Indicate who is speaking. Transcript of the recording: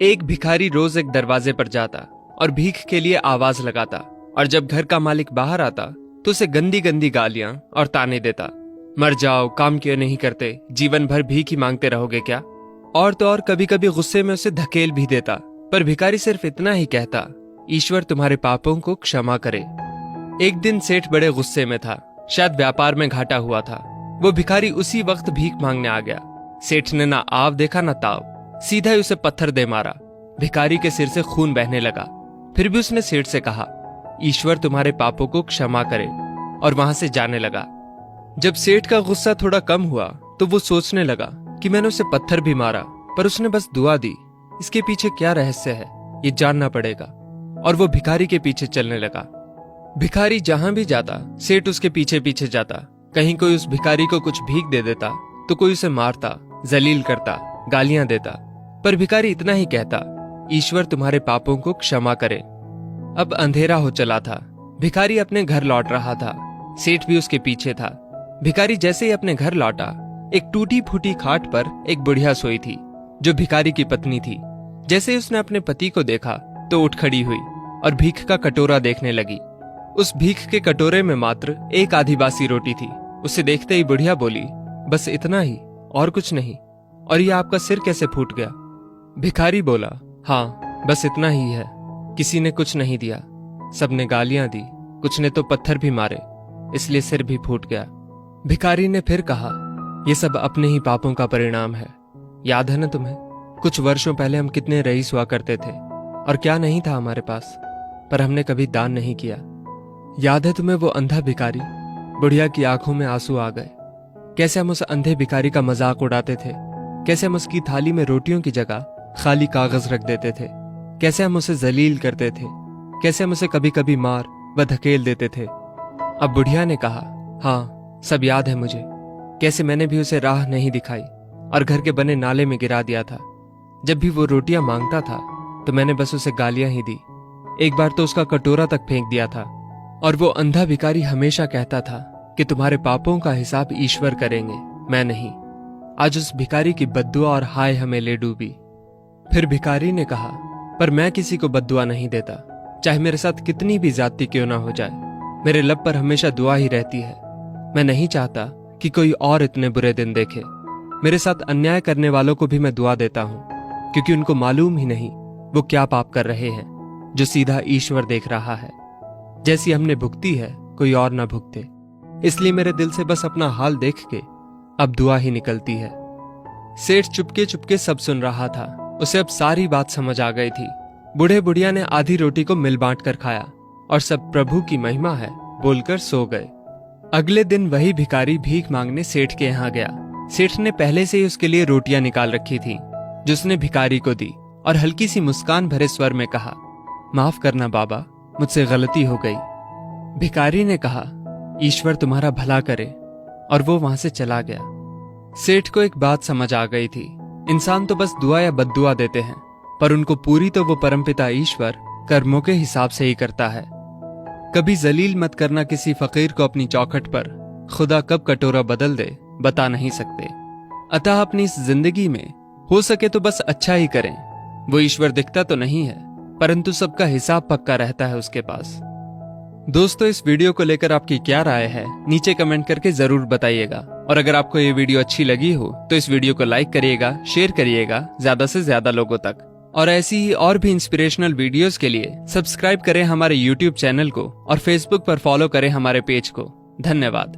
Speaker 1: एक भिखारी रोज एक दरवाजे पर जाता और भीख के लिए आवाज लगाता, और जब घर का मालिक बाहर आता तो उसे गंदी गंदी गालियां और ताने देता। मर जाओ, काम क्यों नहीं करते, जीवन भर भीख ही मांगते रहोगे क्या। और तो और कभी कभी गुस्से में उसे धकेल भी देता। पर भिखारी सिर्फ इतना ही कहता, ईश्वर तुम्हारे पापों को क्षमा करे। एक दिन सेठ बड़े गुस्से में था, शायद व्यापार में घाटा हुआ था। वो भिखारी उसी वक्त भीख मांगने आ गया। सेठ ने ना आव देखा ना ताव, सीधा ही उसे पत्थर दे मारा। भिखारी के सिर से खून बहने लगा। फिर भी उसने सेठ से कहा, ईश्वर तुम्हारे पापों को क्षमा करे, और वहां से जाने लगा। जब सेठ का गुस्सा थोड़ा कम हुआ तो वो सोचने लगा कि मैंने उसे पत्थर भी मारा, पर उसने बस दुआ दी। इसके पीछे क्या रहस्य है, ये जानना पड़ेगा। और वो भिखारी के पीछे चलने लगा। भिखारी जहां भी जाता सेठ उसके पीछे पीछे जाता। कहीं कोई उस भिखारी को कुछ भीख दे देता तो कोई उसे मारता, जलील करता, गालियां देता। पर भिखारी इतना ही कहता, ईश्वर तुम्हारे पापों को क्षमा करे। अब अंधेरा हो चला था। भिखारी अपने घर लौट रहा था। सेठ भी उसके पीछे था। भिखारी जैसे ही अपने घर लौटा, एक टूटी फूटी खाट पर एक बुढ़िया सोई थी, जो भिखारी की पत्नी थी। जैसे ही उसने अपने पति को देखा तो उठ खड़ी हुई और भीख का कटोरा देखने लगी। उस भीख के कटोरे में मात्र एक आधी बासी रोटी थी। उसे देखते ही बुढ़िया बोली, बस इतना ही, और कुछ नहीं। और ये आपका सिर कैसे फूट गया। भिखारी बोला, हाँ बस इतना ही है। किसी ने कुछ नहीं दिया, सबने गालियां दी, कुछ ने तो पत्थर भी मारे, इसलिए सिर भी फूट गया। भिखारी ने फिर कहा, ये सब अपने ही पापों का परिणाम है। याद है ना तुम्हें, कुछ वर्षों पहले हम कितने रईस हुआ करते थे और क्या नहीं था हमारे पास, पर हमने कभी दान नहीं किया। याद है तुम्हें वो अंधा भिखारी। बुढ़िया की आंखों में आंसू आ गए। कैसे हम उस अंधे भिखारी का मजाक उड़ाते थे, कैसे हम उसकी थाली में रोटियों की जगह खाली कागज रख देते थे, कैसे हम उसे जलील करते थे, कैसे हम उसे कभी कभी मार व धकेल देते थे। अब बुढ़िया ने कहा, हाँ सब याद है मुझे। कैसे मैंने भी उसे राह नहीं दिखाई और घर के बने नाले में गिरा दिया था। जब भी वो रोटियां मांगता था तो मैंने बस उसे गालियां ही दी। एक बार तो उसका कटोरा तक फेंक दिया था। और वो अंधा भिखारी हमेशा कहता था कि तुम्हारे पापों का हिसाब ईश्वर करेंगे, मैं नहीं। आज उस भिखारी की बद्दुआ और हाय हमें ले डूबी। फिर भिखारी ने कहा, पर मैं किसी को बद्दुआ नहीं देता, चाहे मेरे साथ कितनी भी ज्यादती क्यों ना हो जाए। मेरे लब पर हमेशा दुआ ही रहती है। मैं नहीं चाहता कि कोई और इतने बुरे दिन देखे। मेरे साथ अन्याय करने वालों को भी मैं दुआ देता हूं, क्योंकि उनको मालूम ही नहीं वो क्या पाप कर रहे हैं, जो सीधा ईश्वर देख रहा है। जैसी हमने भुगती है कोई और ना भुगते, इसलिए मेरे दिल से बस अपना हाल देख के अब दुआ ही निकलती है। सेठ चुपके चुपके सब सुन रहा था। उसे अब सारी बात समझ आ गई थी। बूढ़े बुढ़िया ने आधी रोटी को मिल बांट कर खाया और सब प्रभु की महिमा है बोलकर सो गए। अगले दिन वही भिखारी भीख मांगने सेठ के यहाँ गया। सेठ ने पहले से ही उसके लिए रोटियां निकाल रखी थी, जो उसने भिखारी को दी, और हल्की सी मुस्कान भरे स्वर में कहा, माफ करना बाबा, मुझसे गलती हो गई। भिखारी ने कहा, ईश्वर तुम्हारा भला करे, और वो वहां से चला गया। सेठ को एक बात समझ आ गई थी, इंसान तो बस दुआ या बद्दुआ देते हैं, पर उनको पूरी तो वो परमपिता ईश्वर कर्मों के हिसाब से ही करता है। कभी जलील मत करना किसी फकीर को अपनी चौखट पर। खुदा कब कटोरा बदल दे बता नहीं सकते। अतः अपनी इस जिंदगी में हो सके तो बस अच्छा ही करें। वो ईश्वर दिखता तो नहीं है, परंतु सबका हिसाब पक्का रहता है उसके पास। दोस्तों, इस वीडियो को लेकर आपकी क्या राय है, नीचे कमेंट करके जरूर बताइएगा। और अगर आपको ये वीडियो अच्छी लगी हो तो इस वीडियो को लाइक करिएगा, शेयर करिएगा ज्यादा से ज्यादा लोगों तक। और ऐसी ही और भी इंस्पिरेशनल वीडियोस के लिए सब्सक्राइब करें हमारे YouTube चैनल को और Facebook पर फॉलो करें हमारे पेज को। धन्यवाद।